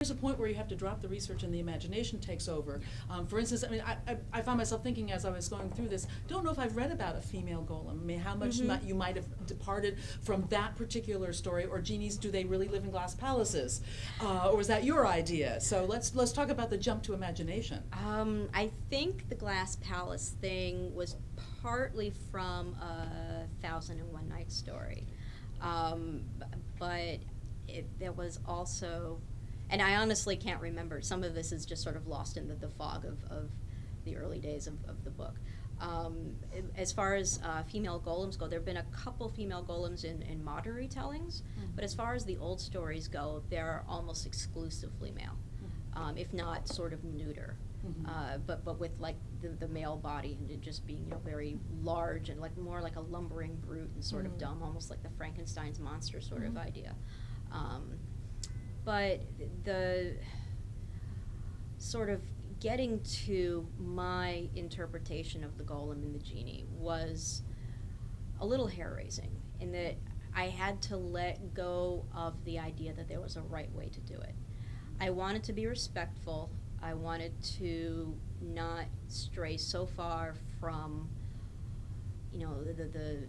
There's a point where you have to drop the research and the imagination takes over. For instance, I mean, I found myself thinking as I was going through this, don't know if I've read about a female golem. I mean, how much you might have departed from that particular story, or genies, do they really live in glass palaces? Or was that your idea? So let's talk about the jump to imagination. I think the glass palace thing was partly from a 1001 Nights story. But there was also, and I honestly can't remember, some of this is just sort of lost in the fog of the early days of the book. As far as female golems go, there have been a couple female golems in modern retellings, but as far as the old stories go, they're almost exclusively male, if not sort of neuter. But with like the male body and it just being, you know, very large and like more like a lumbering brute and sort of dumb, almost like the Frankenstein's monster sort of idea. But the sort of getting to my interpretation of the golem and the genie was a little hair-raising in that I had to let go of the idea that there was a right way to do it. I wanted to be respectful. I wanted to not stray so far from, you know, the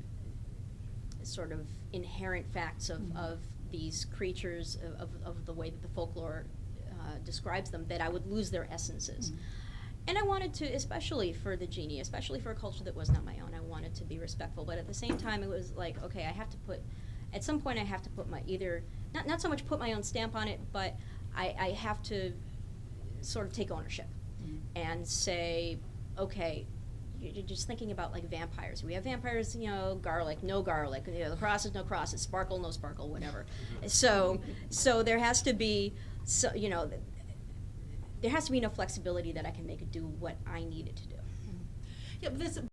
sort of inherent facts of these creatures, of the way that the folklore describes them, that I would lose their essences. And I wanted to, especially for the genie, especially for a culture that was not my own, I wanted to be respectful. But at the same time, it was like, okay, I have to put, at some point I have to put my, either, not so much put my own stamp on it, but I have to sort of take ownership and say, okay, you're just thinking about like vampires. We have vampires, you know, garlic, no garlic, you know, the crosses, no crosses, sparkle, no sparkle, whatever. So there has to be, so, you know, there has to be enough flexibility that I can make it do what I need it to do. Yeah, but this